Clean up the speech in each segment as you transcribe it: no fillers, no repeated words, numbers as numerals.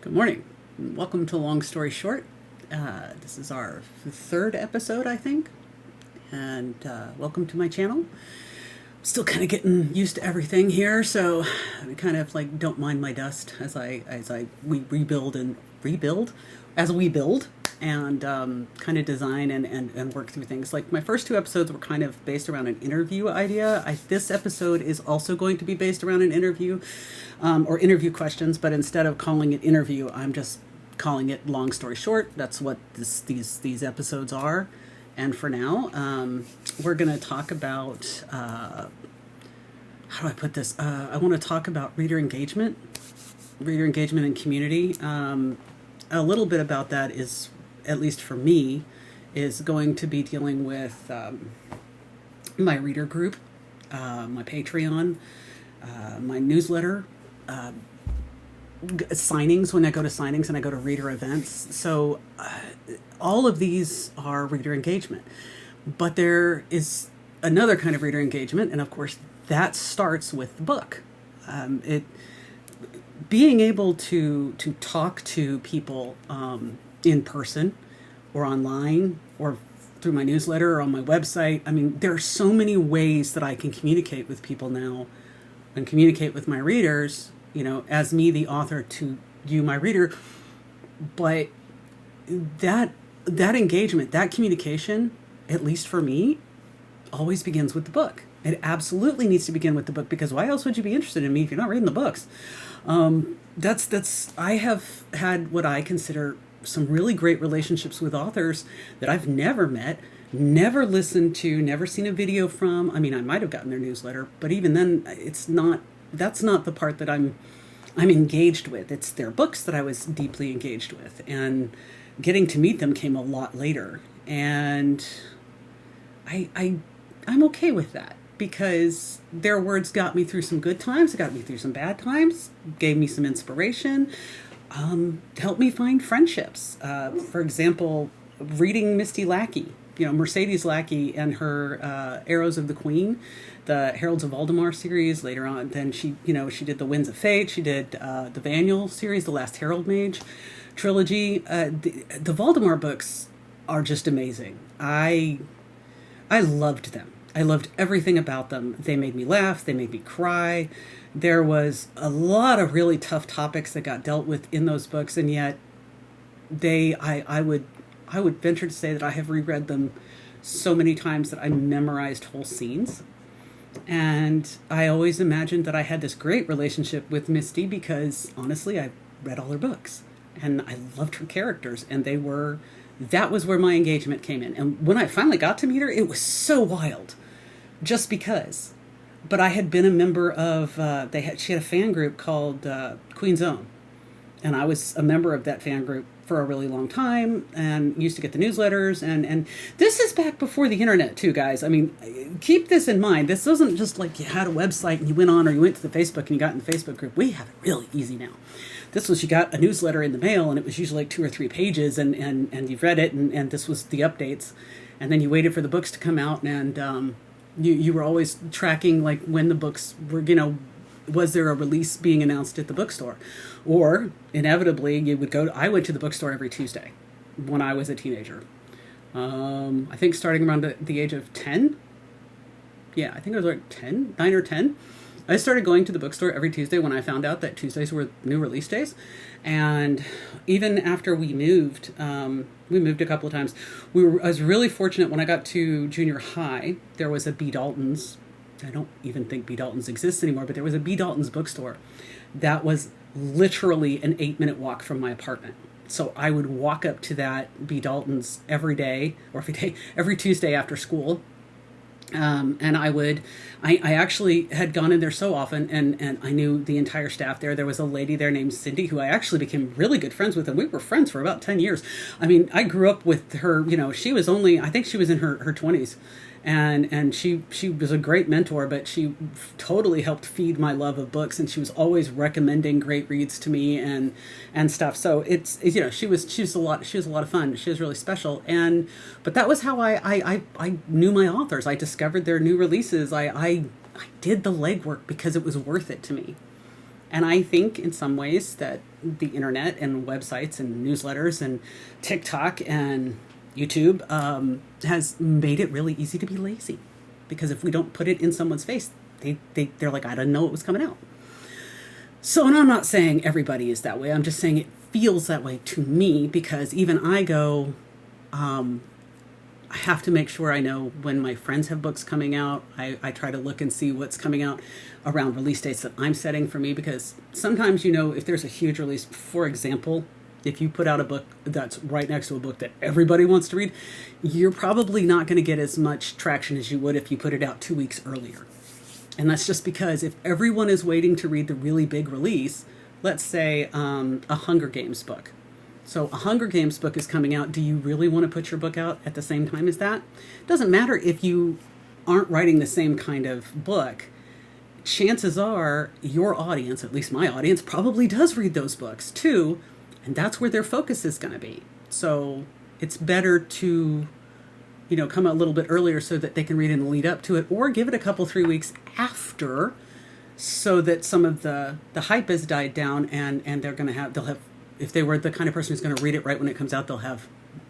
Good morning. Welcome to Long Story Short. This is our third episode, I think, and welcome to my channel. Still kind of getting used to everything here, so I kind of like don't mind my dust as we rebuild as we build and kind of design and work through things. Like my first two episodes were kind of based around an interview idea. This episode is also going to be based around an interview or interview questions, but instead of calling it interview, I'm just calling it Long Story Short. That's what these episodes are. And for now, we're going to talk about, how do I put this? I want to talk about reader engagement and community. A little bit about that is, at least for me, is going to be dealing with my reader group, my Patreon, my newsletter, signings when I go to signings and I go to reader events. So all of these are reader engagement. But there is another kind of reader engagement, and of course that starts with the book. Being able to talk to people in person or online or through my newsletter or on my website. I mean, there are so many ways that I can communicate with people now and communicate with my readers, as me, the author, to you, my reader. But that engagement, that communication, at least for me, always begins with the book. It absolutely needs to begin with the book, because why else would you be interested in me if you're not reading the books? I have had what I consider some really great relationships with authors that I've never met, never listened to, never seen a video from. I mean, I might have gotten their newsletter, but even then, that's not the part that I'm engaged with. It's their books that I was deeply engaged with, and getting to meet them came a lot later. And I'm okay with that, because their words got me through some good times, got me through some bad times, gave me some inspiration, helped me find friendships. For example, reading Misty Lackey, Mercedes Lackey and her Arrows of the Queen, the Heralds of Valdemar series. Later on, then she did the Winds of Fate. She did the Vaniel series, the Last Herald Mage trilogy. The Valdemar books are just amazing. I loved them. I loved everything about them. They made me laugh. They made me cry. There was a lot of really tough topics that got dealt with in those books, and yet I would venture to say that I have reread them so many times that I memorized whole scenes. And I always imagined that I had this great relationship with Misty because, honestly, I read all her books and I loved her characters, and that was where my engagement came in. And when I finally got to meet her, it was so wild, just because. But I had been a member of, she had a fan group called Queen's Own, and I was a member of that fan group for a really long time and used to get the newsletters. And this is back before the internet too, guys. I mean, keep this in mind. This wasn't just like you had a website and you went on, or you went to the Facebook and you got in the Facebook group. We have it really easy now. This was, you got a newsletter in the mail and it was usually like 2 or 3 pages, and you've read it, and this was the updates. And then you waited for the books to come out, and you were always tracking like when the books were, was there a release being announced at the bookstore? Or inevitably you would I went to the bookstore every Tuesday when I was a teenager. I think starting around the age of 10. Yeah, I think I was like 9 or 10. I started going to the bookstore every Tuesday when I found out that Tuesdays were new release days. And even after we moved a couple of times. I was really fortunate when I got to junior high. There was a B. Dalton's. I don't even think B. Dalton's exists anymore, but there was a B. Dalton's bookstore that was literally an 8-minute walk from my apartment. So I would walk up to that B. Dalton's every Tuesday after school. And I actually had gone in there so often, and I knew the entire staff there. There was a lady there named Cindy who I actually became really good friends with, and we were friends for about 10 years. I mean, I grew up with her, she was I think she was in her 20s. And she was a great mentor, but she totally helped feed my love of books, and she was always recommending great reads to me and stuff. So she was a lot of fun. She was really special. But that was how I knew my authors. I discovered their new releases. I did the legwork because it was worth it to me. And I think in some ways that the internet and websites and newsletters and TikTok and YouTube has made it really easy to be lazy. Because if we don't put it in someone's face, they're like, I didn't know it was coming out. So, and I'm not saying everybody is that way. I'm just saying it feels that way to me, because even I go, I have to make sure I know when my friends have books coming out. I try to look and see what's coming out around release dates that I'm setting for me, because sometimes, if there's a huge release, for example, if you put out a book that's right next to a book that everybody wants to read, you're probably not going to get as much traction as you would if you put it out 2 weeks earlier. And that's just because if everyone is waiting to read the really big release, let's say a Hunger Games book. So a Hunger Games book is coming out. Do you really want to put your book out at the same time as that? It doesn't matter if you aren't writing the same kind of book. Chances are your audience, at least my audience, probably does read those books too. And that's where their focus is going to be. So it's better to, come out a little bit earlier so that they can read in the lead up to it, or give it a couple, 3 weeks after, so that some of the hype has died down, and they'll have, if they were the kind of person who's going to read it right when it comes out, they'll have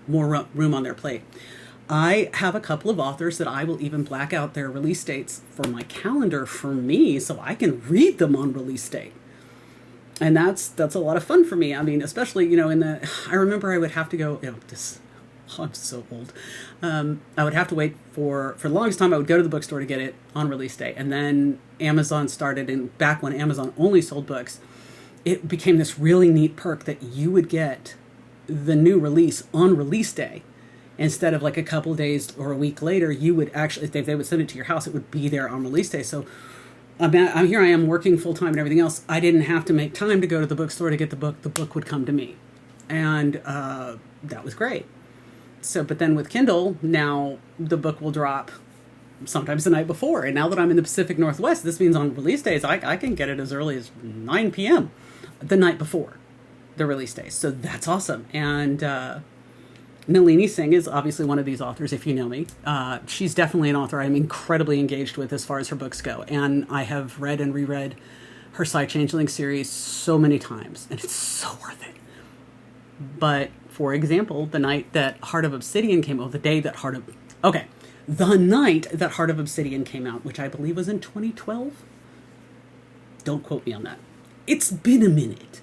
more room on their plate. I have a couple of authors that I will even black out their release dates for my calendar for me, so I can read them on release date. And that's a lot of fun for me. I mean, especially, I remember I would have to go, I'm so old. I would have to wait for the longest time. I would go to the bookstore to get it on release day. And then Amazon started, and back when Amazon only sold books, it became this really neat perk that you would get the new release on release day. Instead of like a couple days or a week later, you would actually, if they would send it to your house, it would be there on release day. So I'm here, I am working full time and everything else. I didn't have to make time to go to the bookstore to get the book. The book would come to me. And that was great. So, but then with Kindle, now the book will drop sometimes the night before. And now that I'm in the Pacific Northwest, this means on release days, I can get it as early as 9 p.m. the night before the release day. So that's awesome. And Nalini Singh is obviously one of these authors, if you know me. She's definitely an author I'm incredibly engaged with as far as her books go. And I have read and reread her Psy-Changeling series so many times, and it's so worth it. But, for example, the night that Heart of Obsidian came out, the night that Heart of Obsidian came out, which I believe was in 2012. Don't quote me on that. It's been a minute.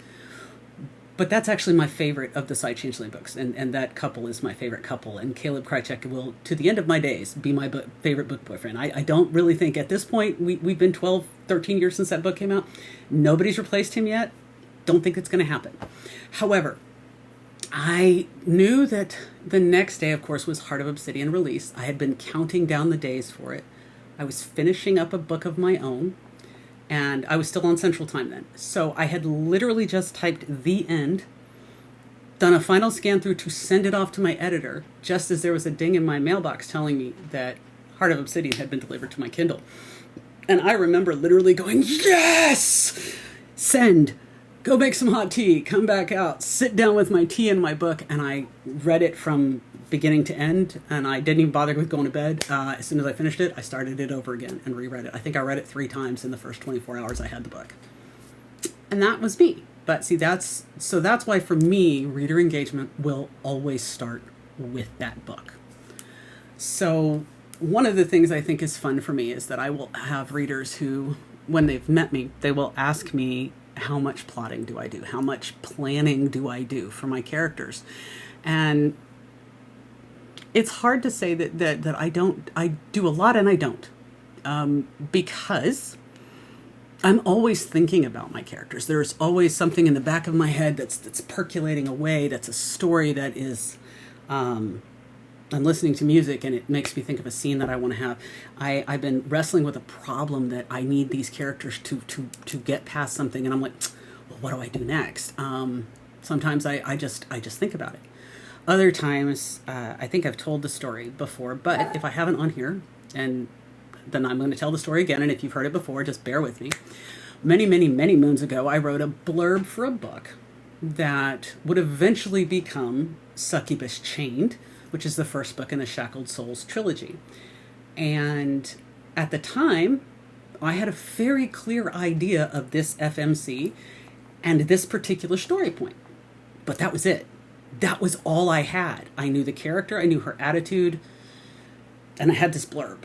But that's actually my favorite of the Psy-Changeling books, and that couple is my favorite couple, and Caleb Krychek will, to the end of my days, be my favorite book boyfriend. I don't really think at this point, we've been 12, 13 years since that book came out. Nobody's replaced him yet. Don't think it's going to happen. However, I knew that the next day, of course, was Heart of Obsidian release. I had been counting down the days for it. I was finishing up a book of my own, and I was still on Central Time then. So I had literally just typed the end, done a final scan through to send it off to my editor, just as there was a ding in my mailbox telling me that Heart of Obsidian had been delivered to my Kindle. And I remember literally going, yes! Send! Go make some hot tea, come back out, sit down with my tea and my book, and I read it from beginning to end, and I didn't even bother with going to bed. As soon as I finished it, I started it over again and reread it. I think I read it 3 times in the first 24 hours I had the book. And that was me. But see, that's why for me, reader engagement will always start with that book. So one of the things I think is fun for me is that I will have readers who, when they've met me, they will ask me, how much plotting do I do? How much planning do I do for my characters? And it's hard to say that I don't. I do a lot and I don't. Because I'm always thinking about my characters. There's always something in the back of my head that's percolating away, that's a story that is... I'm listening to music and it makes me think of a scene that I want to have. I've been wrestling with a problem that I need these characters to get past something, and I'm like, well, what do I do next? Sometimes I just think about it. Other times, I think I've told the story before, but if I haven't on here, and then I'm going to tell the story again, and if you've heard it before, just bear with me. Many, many, many moons ago, I wrote a blurb for a book that would eventually become Succubus Chained, which is the first book in the Shackled Souls trilogy. And at the time, I had a very clear idea of this FMC and this particular story point. But that was it. That was all I had. I knew the character, I knew her attitude, and I had this blurb.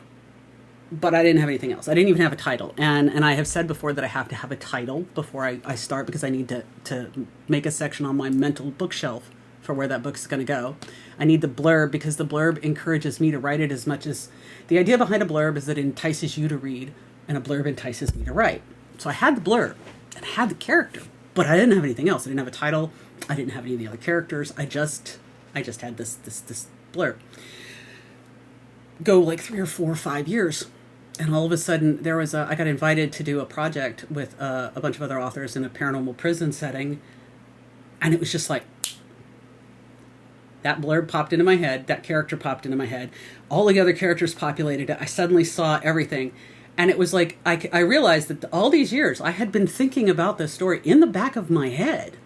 But I didn't have anything else. I didn't even have a title. And I have said before that I have to have a title before I start, because I need to make a section on my mental bookshelf for where that book's going to go. I need the blurb because the blurb encourages me to write it as much as... The idea behind a blurb is that it entices you to read, and a blurb entices me to write. So I had the blurb, and I had the character, but I didn't have anything else. I didn't have a title. I didn't have any of the other characters. I just had this blurb. Go like 3 or 4 or 5 years, and all of a sudden I got invited to do a project with a bunch of other authors in a paranormal prison setting, and it was just like, that blurb popped into my head, that character popped into my head, all the other characters populated it. I suddenly saw everything, and it was like I realized that all these years I had been thinking about this story in the back of my head.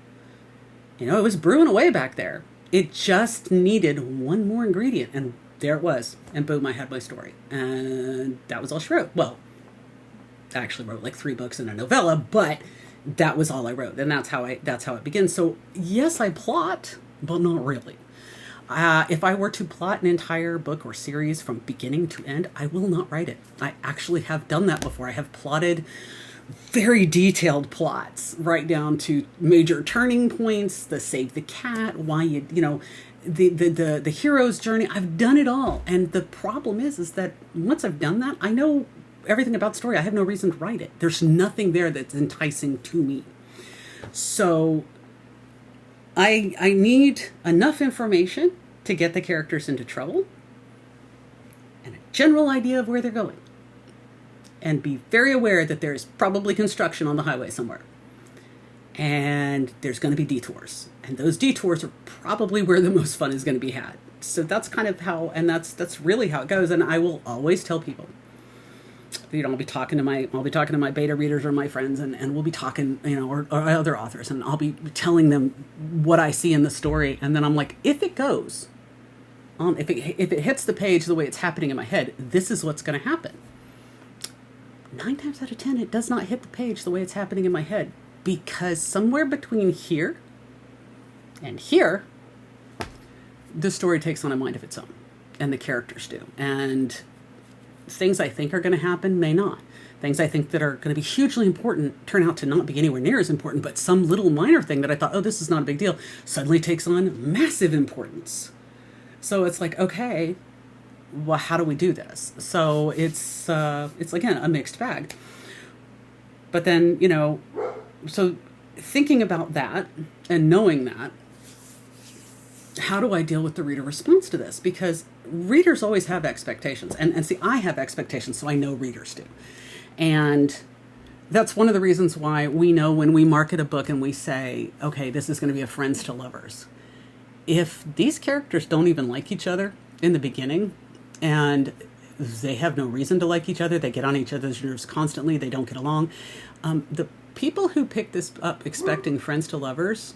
You know, it was brewing away back there. It just needed one more ingredient, and there it was. And boom, I had my story. And that was all she wrote. Well, I actually wrote like 3 books and a novella, but that was all I wrote. And that's how it begins. So yes, I plot, but not really. If I were to plot an entire book or series from beginning to end, I will not write it. I actually have done that before. I have plotted very detailed plots, right down to major turning points, the save the cat, why the hero's journey. I've done it all. And the problem is that once I've done that, I know everything about the story. I have no reason to write it. There's nothing there that's enticing to me. So I need enough information to get the characters into trouble and a general idea of where they're going. And be very aware that there's probably construction on the highway somewhere. And there's going to be detours. And those detours are probably where the most fun is going to be had. So that's kind of how, and that's really how it goes. And I will always tell people, I'll be talking to my beta readers or my friends, and we'll be talking, or other authors, and I'll be telling them what I see in the story. And then I'm like, if it goes, if it hits the page the way it's happening in my head, this is what's going to happen. 9 times out of 10, it does not hit the page the way it's happening in my head, because somewhere between here and here, the story takes on a mind of its own, and the characters do. And things I think are going to happen may not. Things I think that are going to be hugely important turn out to not be anywhere near as important, but some little minor thing that I thought, oh, this is not a big deal, suddenly takes on massive importance. So it's like, okay, well, how do we do this? So it's again, a mixed bag. But then, so thinking about that and knowing that, how do I deal with the reader response to this? Because readers always have expectations. And see, I have expectations, so I know readers do. And that's one of the reasons why we know when we market a book and we say, okay, this is going to be a friends to lovers. If these characters don't even like each other in the beginning, and they have no reason to like each other, they get on each other's nerves constantly, they don't get along, the people who pick this up expecting friends to lovers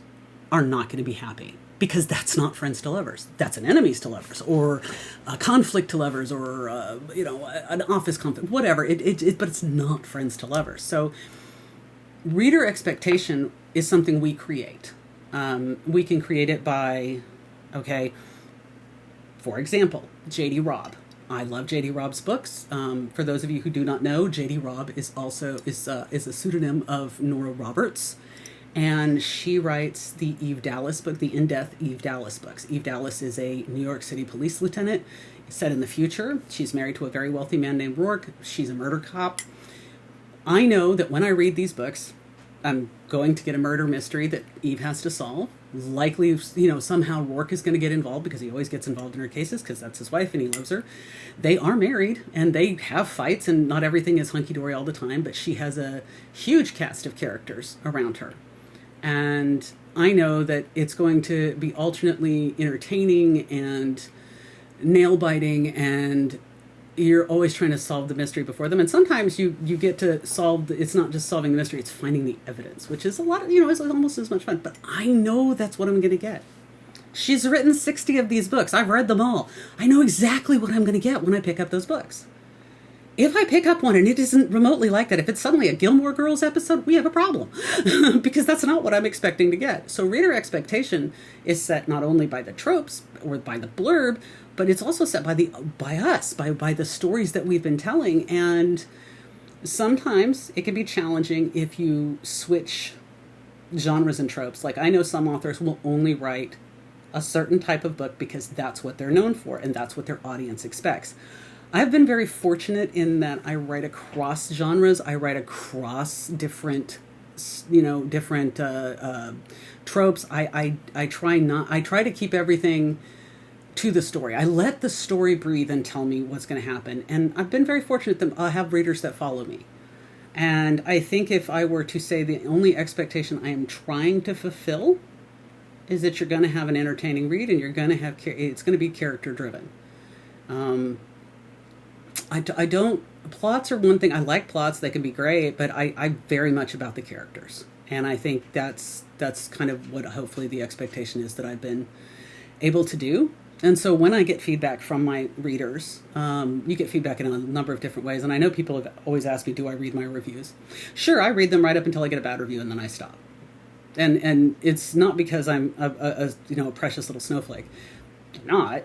are not going to be happy. Because that's not friends to lovers. That's an enemies to lovers, or a conflict to lovers, or an office conflict, whatever. But it's not friends to lovers. So, reader expectation is something we create. We can create it by, for example, J.D. Robb. I love J.D. Robb's books. For those of you who do not know, J.D. Robb is a pseudonym of Nora Roberts. And she writes the Eve Dallas book, the in-depth Eve Dallas books. Eve Dallas is a New York City police lieutenant set in the future. She's married to a very wealthy man named Rourke. She's a murder cop. I know that when I read these books, I'm going to get a murder mystery that Eve has to solve. Likely, somehow Rourke is going to get involved, because he always gets involved in her cases because that's his wife and he loves her. They are married and they have fights, and not everything is hunky-dory all the time, but she has a huge cast of characters around her. And I know that it's going to be alternately entertaining and nail-biting, and you're always trying to solve the mystery before them. And sometimes you get to solve, it's not just solving the mystery, it's finding the evidence, which is a lot of, it's almost as much fun. But I know that's what I'm going to get. She's written 60 of these books. I've read them all. I know exactly what I'm going to get when I pick up those books. If I pick up one and it isn't remotely like that, if it's suddenly a Gilmore Girls episode, we have a problem because that's not what I'm expecting to get. So reader expectation is set not only by the tropes or by the blurb, but it's also set by us, by the stories that we've been telling. And sometimes it can be challenging if you switch genres and tropes. Like I know some authors will only write a certain type of book because that's what they're known for and that's what their audience expects. I've been very fortunate in that I write across genres. I write across different, different tropes. I try to keep everything to the story. I let the story breathe and tell me what's going to happen. And I've been very fortunate that I have readers that follow me. And I think if I were to say the only expectation I am trying to fulfill is that you're going to have an entertaining read and it's going to be character driven. I don't, plots are one thing. I like plots, they can be great, but I very much about the characters. And I think that's kind of what hopefully the expectation is that I've been able to do. And so when I get feedback from my readers, you get feedback in a number of different ways. And I know people have always asked me, do I read my reviews? Sure, I read them right up until I get a bad review and then I stop. And it's not because I'm a precious little snowflake. I'm not.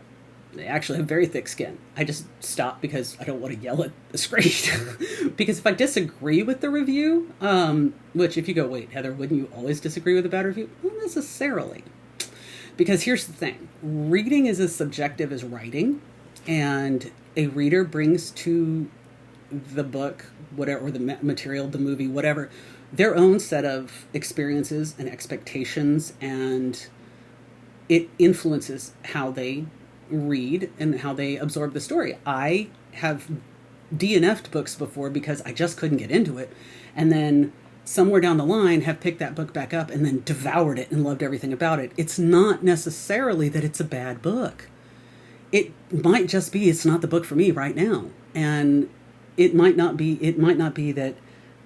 They actually have very thick skin. I just stop because I don't want to yell at the screen. Because if I disagree with the review, which if you go, wait, Heather, wouldn't you always disagree with a bad review? Not necessarily. Because here's the thing. Reading is as subjective as writing. And a reader brings to the book, whatever, or the material, the movie, whatever, their own set of experiences and expectations. And it influences how they read and how they absorb the story. I have DNF'd books before because I just couldn't get into it, and then somewhere down the line have picked that book back up and then devoured it and loved everything about it. It's not necessarily that it's a bad book. It might just be it's not the book for me right now, and it might not be that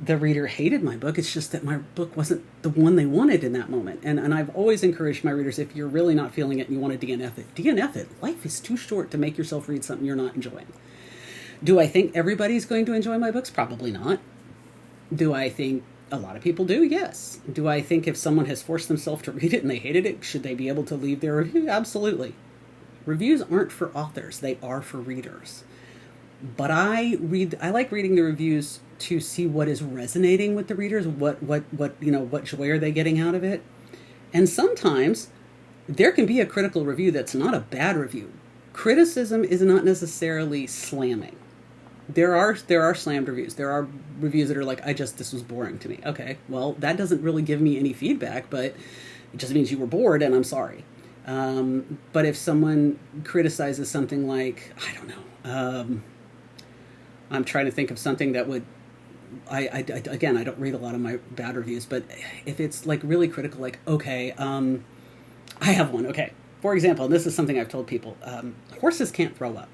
the reader hated my book. It's just that my book wasn't the one they wanted in that moment. And I've always encouraged my readers, if you're really not feeling it and you want to DNF it, DNF it. Life is too short to make yourself read something you're not enjoying. Do I think everybody's going to enjoy my books? Probably not. Do I think a lot of people do? Yes. Do I think if someone has forced themselves to read it and they hated it, should they be able to leave their review? Absolutely. Reviews aren't for authors. They are for readers. But I like reading the reviews to see what is resonating with the readers, what joy are they getting out of it. And sometimes there can be a critical review that's not a bad review. Criticism is not necessarily slamming. There are slammed reviews. There are reviews that are like, this was boring to me. Okay, well, that doesn't really give me any feedback, but it just means you were bored and I'm sorry. But if someone criticizes something like, I don't know, I'm trying to think of something that would, I don't read a lot of my bad reviews, but if it's like really critical, like, okay, I have one. Okay. For example, and this is something I've told people, horses can't throw up.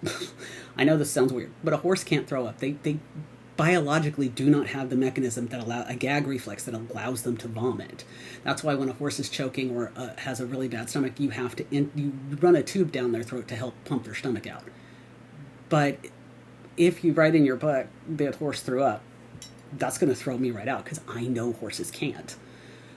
I know this sounds weird, but a horse can't throw up. They biologically do not have the mechanism that a gag reflex that allows them to vomit. That's why when a horse is choking or has a really bad stomach, you have to you run a tube down their throat to help pump their stomach out. But if you write in your book that horse threw up, that's going to throw me right out because I know horses can't.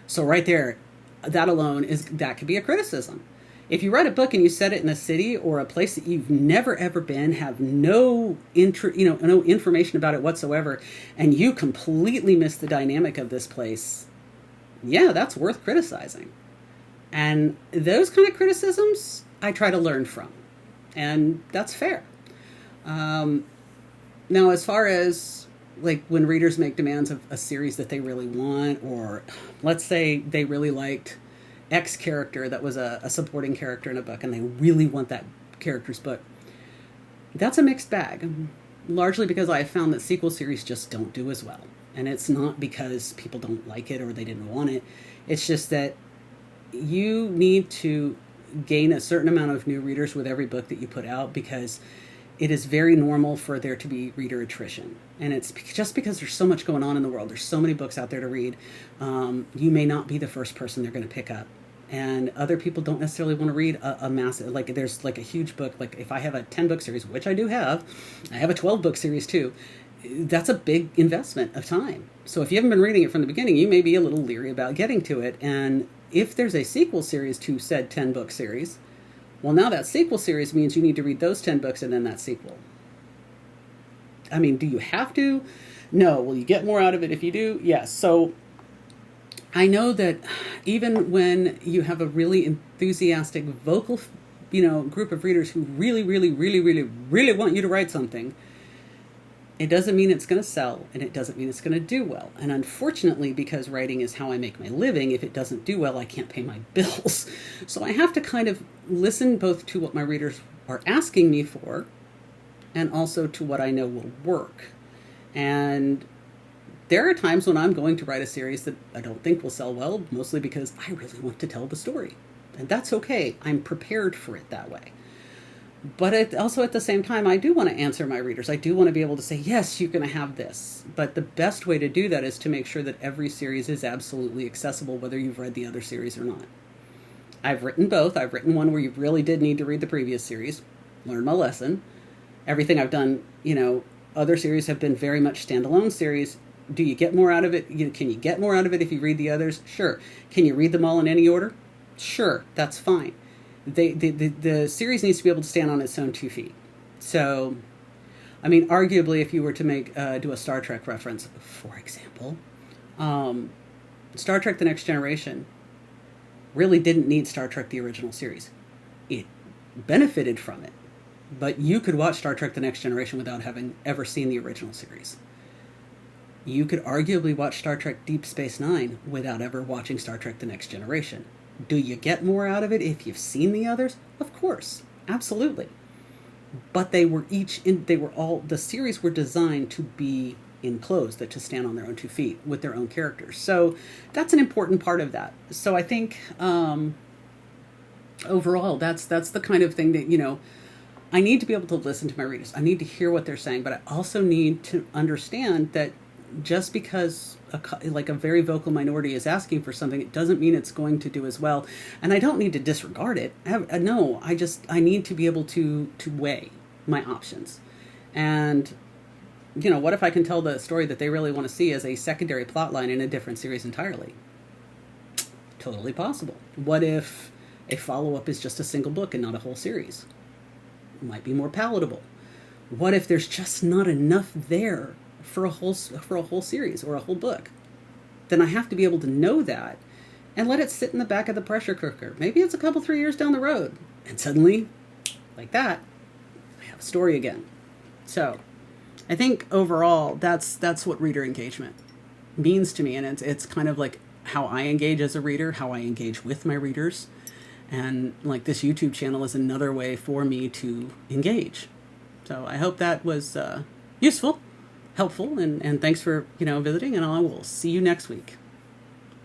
So right there, that alone that could be a criticism. If you write a book and you set it in a city or a place that you've never ever been, have no information about it whatsoever, and you completely miss the dynamic of this place, yeah, that's worth criticizing. And those kind of criticisms I try to learn from, and that's fair. Now, as far as like when readers make demands of a series that they really want, or let's say they really liked X character that was a supporting character in a book and they really want that character's book, that's a mixed bag, largely because I have found that sequel series just don't do as well. And it's not because people don't like it or they didn't want it. It's just that you need to gain a certain amount of new readers with every book that you put out, because it is very normal for there to be reader attrition. And it's just because there's so much going on in the world. There's so many books out there to read. You may not be the first person they're going to pick up. And other people don't necessarily want to read a massive, like there's like a huge book. Like if I have a 10 book series, which I do have, I have a 12 book series too. that's a big investment of time. So if you haven't been reading it from the beginning, you may be a little leery about getting to it. And if there's a sequel series to said 10-book series, well, now that sequel series means you need to read those 10 books and then that sequel. I mean, do you have to? No. Will you get more out of it if you do? Yes. So I know that even when you have a really enthusiastic, vocal, group of readers who really, really, really, really, really want you to write something, it doesn't mean it's going to sell, and it doesn't mean it's going to do well. And unfortunately, because writing is how I make my living, if it doesn't do well, I can't pay my bills. So I have to kind of listen both to what my readers are asking me for and also to what I know will work. And there are times when I'm going to write a series that I don't think will sell well, mostly because I really want to tell the story. And that's okay. I'm prepared for it that way. But also at the same time, I do want to answer my readers. I do want to be able to say, yes, you're going to have this. But the best way to do that is to make sure that every series is absolutely accessible, whether you've read the other series or not. I've written both. I've written one where you really did need to read the previous series, learn my lesson. Everything I've done, other series have been very much standalone series. Do you get more out of it? Can you get more out of it if you read the others? Sure. Can you read them all in any order? Sure, that's fine. The series needs to be able to stand on its own 2 feet. So, I mean, arguably, if you were to do a Star Trek reference, for example, Star Trek The Next Generation really didn't need Star Trek The Original Series. It benefited from it. But you could watch Star Trek The Next Generation without having ever seen the original series. You could arguably watch Star Trek Deep Space Nine without ever watching Star Trek The Next Generation. Do you get more out of it if you've seen the others? Of course, absolutely. But the series were designed to be enclosed, to stand on their own 2 feet with their own characters. So that's an important part of that. So I think overall, that's the kind of thing that, I need to be able to listen to my readers. I need to hear what they're saying, but I also need to understand that just because a very vocal minority is asking for something, it doesn't mean it's going to do as well. And I don't need to disregard it. No, I need to be able to weigh my options. And, what if I can tell the story that they really want to see as a secondary plot line in a different series entirely? Totally possible. What if a follow-up is just a single book and not a whole series? It might be more palatable. What if there's just not enough there for a whole series or a whole book? Then I have to be able to know that and let it sit in the back of the pressure cooker. Maybe it's a couple, 3 years down the road, and suddenly, like that, I have a story again. So I think overall, that's what reader engagement means to me, and it's kind of like how I engage as a reader, how I engage with my readers, and like this YouTube channel is another way for me to engage. So I hope that was useful, helpful, and thanks for visiting, and I will see you next week.